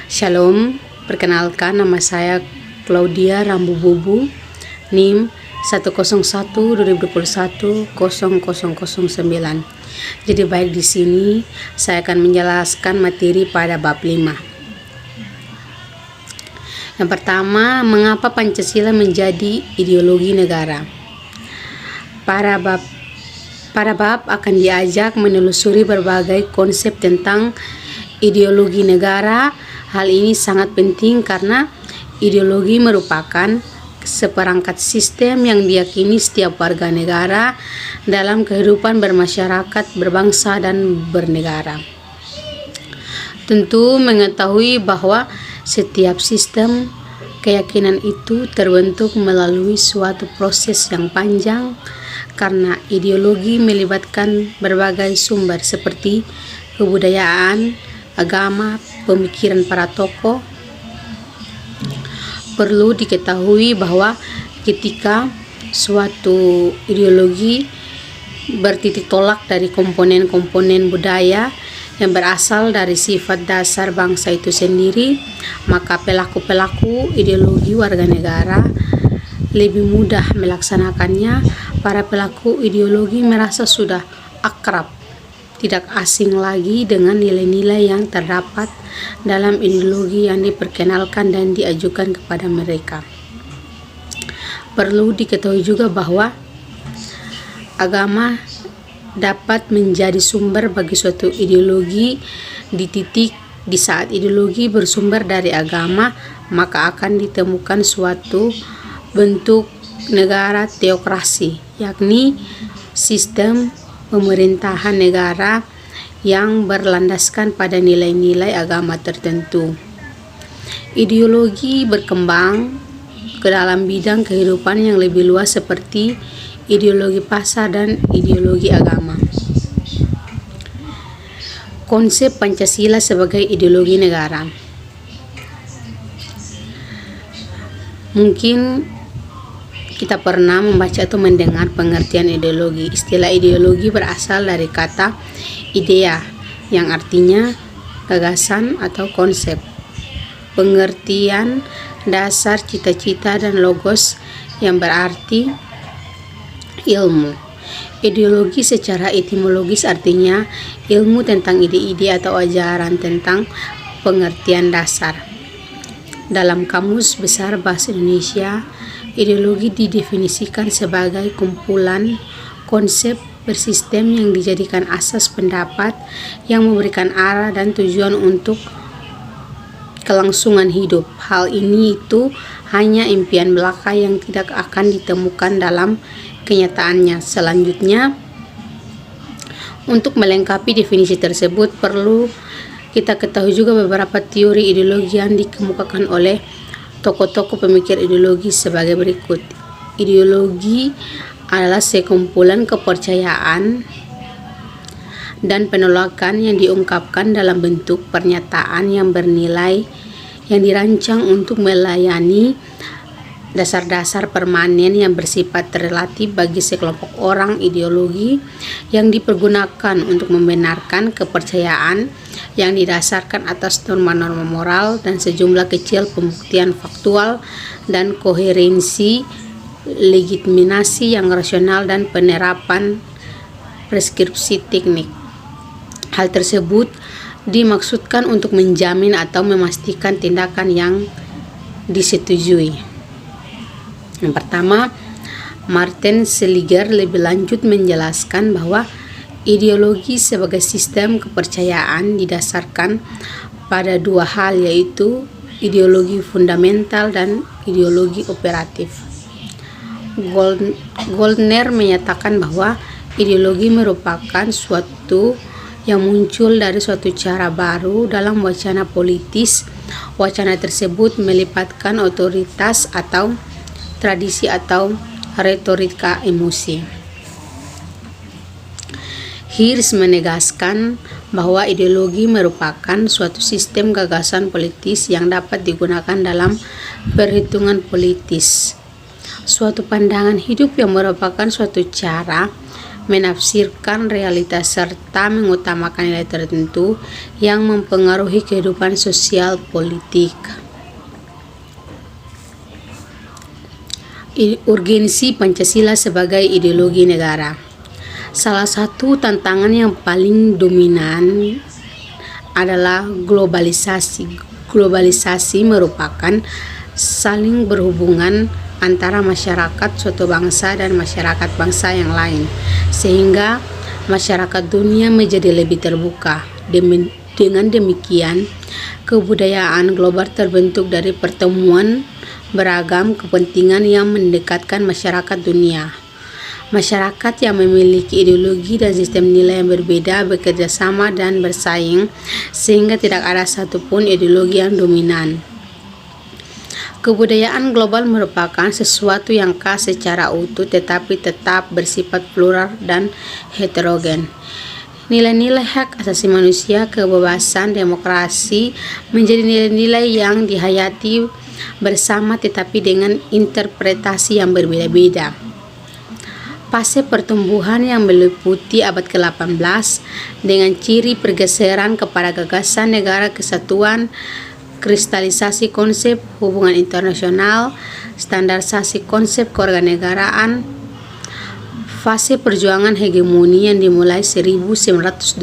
Shalom, perkenalkan nama saya Claudia Rambu Bubu, NIM 101-2021-0009. Jadi baik di sini saya akan menjelaskan materi pada bab 5. Yang pertama, mengapa Pancasila menjadi ideologi negara? Para bab akan diajak menelusuri berbagai konsep tentang ideologi negara. Hal ini sangat penting karena ideologi merupakan seperangkat sistem yang diyakini setiap warga negara dalam kehidupan bermasyarakat, berbangsa, dan bernegara. Tentu mengetahui bahwa setiap sistem keyakinan itu terbentuk melalui suatu proses yang panjang karena ideologi melibatkan berbagai sumber seperti kebudayaan, agama, pemikiran para tokoh. Perlu diketahui bahwa ketika suatu ideologi bertitik tolak dari komponen-komponen budaya yang berasal dari sifat dasar bangsa itu sendiri, maka pelaku-pelaku ideologi warga negara lebih mudah melaksanakannya. Para pelaku ideologi merasa sudah akrab, tidak asing lagi dengan nilai-nilai yang terdapat dalam ideologi yang diperkenalkan dan diajukan kepada mereka. Perlu diketahui juga bahwa agama dapat menjadi sumber bagi suatu ideologi. Di saat ideologi bersumber dari agama, maka akan ditemukan suatu bentuk negara teokrasi, yakni sistem pemerintahan negara yang berlandaskan pada nilai-nilai agama tertentu. Ideologi berkembang ke dalam bidang kehidupan yang lebih luas seperti ideologi pasar dan ideologi agama. Konsep Pancasila sebagai ideologi negara. Mungkin kita pernah membaca atau mendengar pengertian ideologi. Istilah ideologi berasal dari kata idea yang artinya gagasan atau konsep. Pengertian dasar cita-cita dan logos yang berarti ilmu. Ideologi secara etimologis artinya ilmu tentang ide-ide atau ajaran tentang pengertian dasar. Dalam Kamus Besar Bahasa Indonesia, ideologi didefinisikan sebagai kumpulan konsep bersistem yang dijadikan asas pendapat yang memberikan arah dan tujuan untuk kelangsungan hidup. Hal ini itu hanya impian belaka yang tidak akan ditemukan dalam kenyataannya. Selanjutnya, untuk melengkapi definisi tersebut perlu kita ketahui juga beberapa teori ideologi yang dikemukakan oleh tokoh-tokoh pemikir ideologi sebagai berikut. Ideologi adalah sekumpulan kepercayaan dan penolakan yang diungkapkan dalam bentuk pernyataan yang bernilai yang dirancang untuk melayani dasar-dasar permanen yang bersifat relatif bagi sekelompok orang. Ideologi yang dipergunakan untuk membenarkan kepercayaan yang didasarkan atas norma-norma moral dan sejumlah kecil pembuktian faktual dan koherensi, legitimasi yang rasional dan penerapan preskripsi teknik. Hal tersebut dimaksudkan untuk menjamin atau memastikan tindakan yang disetujui. Yang pertama, Martin Seligger lebih lanjut menjelaskan bahwa ideologi sebagai sistem kepercayaan didasarkan pada dua hal, yaitu ideologi fundamental dan ideologi operatif. Goldner menyatakan bahwa ideologi merupakan suatu yang muncul dari suatu cara baru dalam wacana politis. Wacana tersebut melibatkan otoritas atau tradisi atau retorika emosi. Hirsch menegaskan bahwa ideologi merupakan suatu sistem gagasan politis yang dapat digunakan dalam perhitungan politis. Suatu pandangan hidup yang merupakan suatu cara menafsirkan realitas serta mengutamakan nilai tertentu yang mempengaruhi kehidupan sosial politik. Urgensi Pancasila sebagai ideologi negara. Salah satu tantangan yang paling dominan adalah globalisasi. Globalisasi merupakan saling berhubungan antara masyarakat suatu bangsa dan masyarakat bangsa yang lain, sehingga masyarakat dunia menjadi lebih terbuka. Dengan demikian, kebudayaan global terbentuk dari pertemuan beragam kepentingan yang mendekatkan masyarakat dunia. Masyarakat yang memiliki ideologi dan sistem nilai yang berbeda bekerja sama dan bersaing, sehingga tidak ada satupun ideologi yang dominan. Kebudayaan global merupakan sesuatu yang khas secara utuh tetapi tetap bersifat plural dan heterogen. Nilai-nilai hak asasi manusia, kebebasan, demokrasi menjadi nilai-nilai yang dihayati bersama tetapi dengan interpretasi yang berbeda-beda. Fase pertumbuhan yang meliputi abad ke-18 dengan ciri pergeseran kepada gagasan negara kesatuan, kristalisasi konsep hubungan internasional, standarisasi konsep kewarganegaraan, fase perjuangan hegemoni yang dimulai 1920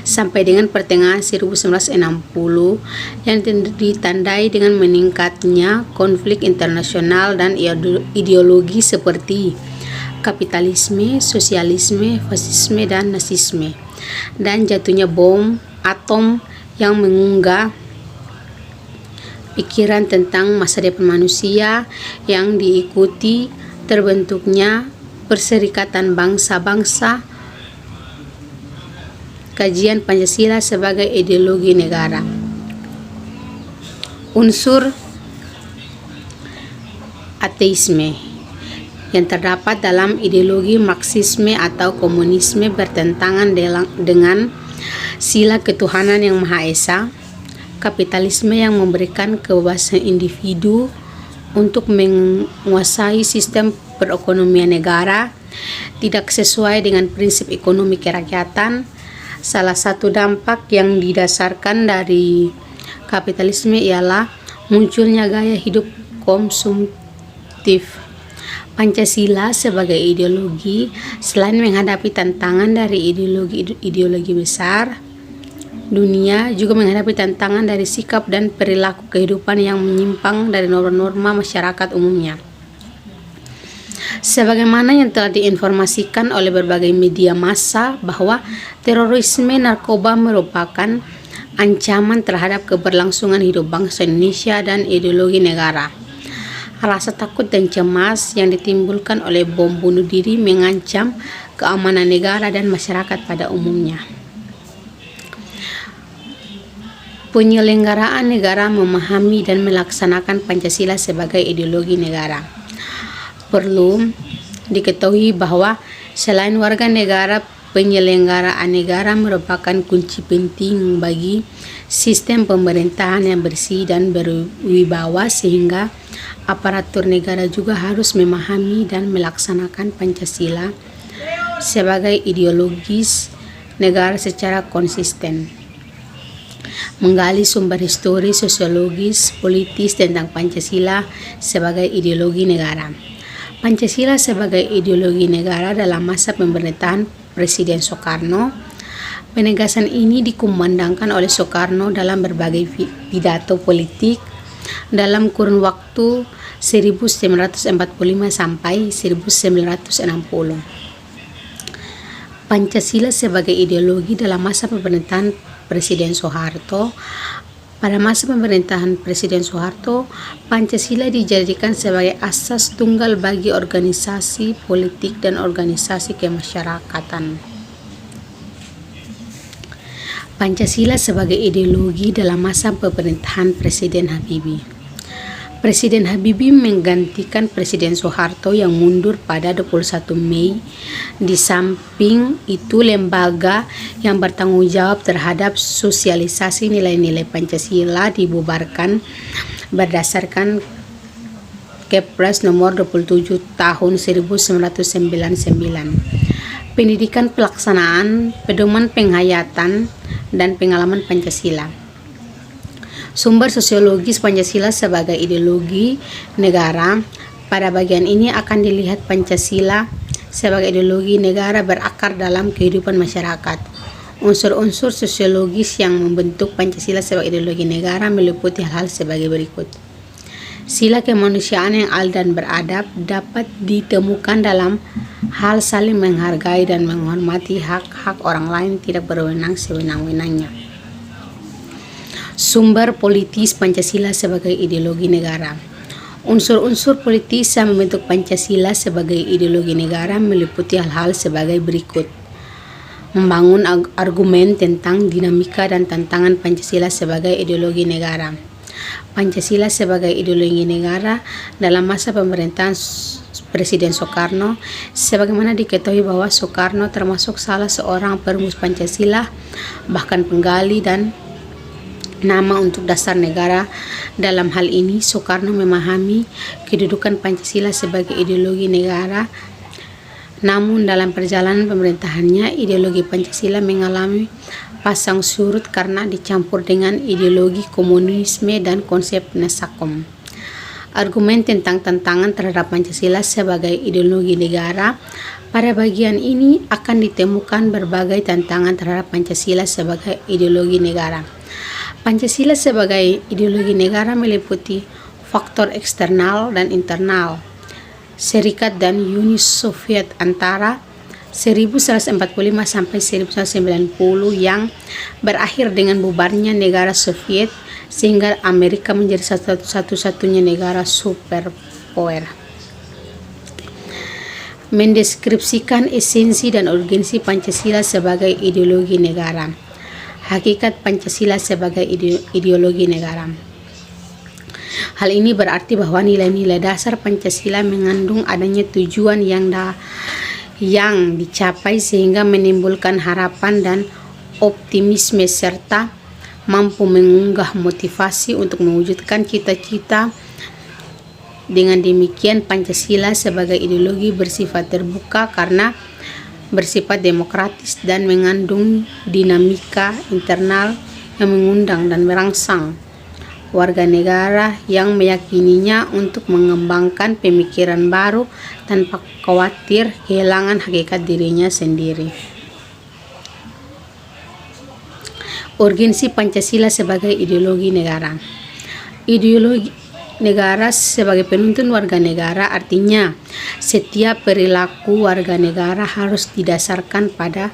sampai dengan pertengahan 1960 yang ditandai dengan meningkatnya konflik internasional dan ideologi seperti kapitalisme, sosialisme, fasisme, dan nasisme, dan jatuhnya bom atom yang mengunggah pikiran tentang masa depan manusia yang diikuti terbentuknya Perserikatan Bangsa-Bangsa. Kajian Pancasila sebagai ideologi negara. Unsur ateisme yang terdapat dalam ideologi Marxisme atau komunisme bertentangan dengan sila ketuhanan yang Maha Esa. Kapitalisme yang memberikan kebebasan individu untuk menguasai sistem perekonomian negara tidak sesuai dengan prinsip ekonomi kerakyatan. Salah satu dampak yang didasarkan dari kapitalisme ialah munculnya gaya hidup konsumtif. Pancasila sebagai ideologi selain menghadapi tantangan dari ideologi besar dunia, juga menghadapi tantangan dari sikap dan perilaku kehidupan yang menyimpang dari norma-norma masyarakat umumnya. Sebagaimana yang telah diinformasikan oleh berbagai media massa bahwa terorisme narkoba merupakan ancaman terhadap keberlangsungan hidup bangsa Indonesia dan ideologi negara. Rasa takut dan cemas yang ditimbulkan oleh bom bunuh diri mengancam keamanan negara dan masyarakat pada umumnya. Penyelenggaraan negara memahami dan melaksanakan Pancasila sebagai ideologi negara. Perlu diketahui bahwa selain warga negara, penyelenggaraan negara merupakan kunci penting bagi sistem pemerintahan yang bersih dan berwibawa, sehingga aparatur negara juga harus memahami dan melaksanakan Pancasila sebagai ideologis negara secara konsisten. Menggali sumber historis, sosiologis, politis tentang Pancasila sebagai ideologi negara. Pancasila sebagai ideologi negara dalam masa pemerintahan Presiden Soekarno. Penegasan ini dikumandangkan oleh Soekarno dalam berbagai pidato politik dalam kurun waktu 1945 sampai 1960. Pancasila sebagai ideologi dalam masa pemerintahan Presiden Soeharto. Pada masa pemerintahan Presiden Soeharto, Pancasila dijadikan sebagai asas tunggal bagi organisasi politik dan organisasi kemasyarakatan. Pancasila sebagai ideologi dalam masa pemerintahan Presiden Habibie. Presiden Habibie menggantikan Presiden Soeharto yang mundur pada 21 Mei. Di samping itu, lembaga yang bertanggung jawab terhadap sosialisasi nilai-nilai Pancasila dibubarkan berdasarkan Kepres nomor 27 tahun 1999. pendidikan pelaksanaan, pedoman penghayatan, dan pengalaman Pancasila. Sumber sosiologis Pancasila sebagai ideologi negara. Pada bagian ini akan dilihat Pancasila sebagai ideologi negara berakar dalam kehidupan masyarakat. Unsur-unsur sosiologis yang membentuk Pancasila sebagai ideologi negara meliputi hal-hal sebagai berikut. Sila kemanusiaan yang adil dan beradab dapat ditemukan dalam hal saling menghargai dan menghormati hak-hak orang lain tidak berwenang sewenang-wenangnya. Sumber politis Pancasila sebagai ideologi negara. Unsur-unsur politis yang membentuk Pancasila sebagai ideologi negara meliputi hal-hal sebagai berikut. Membangun argumen tentang dinamika dan tantangan Pancasila sebagai ideologi negara. Pancasila sebagai ideologi negara dalam masa pemerintahan Presiden Soekarno, sebagaimana diketahui bahwa Soekarno termasuk salah seorang perumus Pancasila, bahkan penggali dan nama untuk dasar negara. Dalam hal ini, Soekarno memahami kedudukan Pancasila sebagai ideologi negara. Namun dalam perjalanan pemerintahannya, ideologi Pancasila mengalami pasang surut karena dicampur dengan ideologi komunisme dan konsep Nasakom. Argumen tentang tantangan terhadap Pancasila sebagai ideologi negara. Pada bagian ini akan ditemukan berbagai tantangan terhadap Pancasila sebagai ideologi negara. Pancasila sebagai ideologi negara meliputi faktor eksternal dan internal. Serikat dan Uni Soviet antara 1945 sampai 1990 yang berakhir dengan bubarnya negara Soviet sehingga Amerika menjadi satu-satunya negara superpower. Mendeskripsikan esensi dan urgensi Pancasila sebagai ideologi negara. Hakikat Pancasila sebagai ideologi negara. Hal ini berarti bahwa nilai-nilai dasar Pancasila mengandung adanya tujuan yang dicapai sehingga menimbulkan harapan dan optimisme serta mampu mengunggah motivasi untuk mewujudkan cita-cita. Dengan demikian, Pancasila sebagai ideologi bersifat terbuka karena bersifat demokratis dan mengandung dinamika internal yang mengundang dan merangsang warga negara yang meyakininya untuk mengembangkan pemikiran baru tanpa khawatir kehilangan hakikat dirinya sendiri. Urgensi Pancasila sebagai ideologi negara. Ideologi negara sebagai penuntun warga negara artinya setiap perilaku warga negara harus didasarkan pada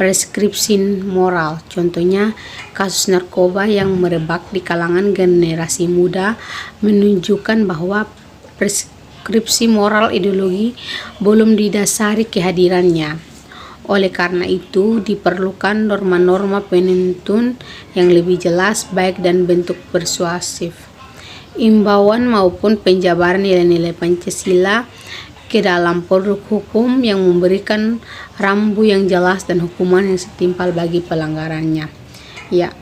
preskripsi moral. Contohnya, kasus narkoba yang merebak di kalangan generasi muda menunjukkan bahwa preskripsi moral ideologi belum didasari kehadirannya. Oleh karena itu, diperlukan norma-norma penuntun yang lebih jelas, baik dan bentuk persuasif. Imbauan maupun penjabaran nilai-nilai Pancasila ke dalam produk hukum yang memberikan rambu yang jelas dan hukuman yang setimpal bagi pelanggarannya. Ya,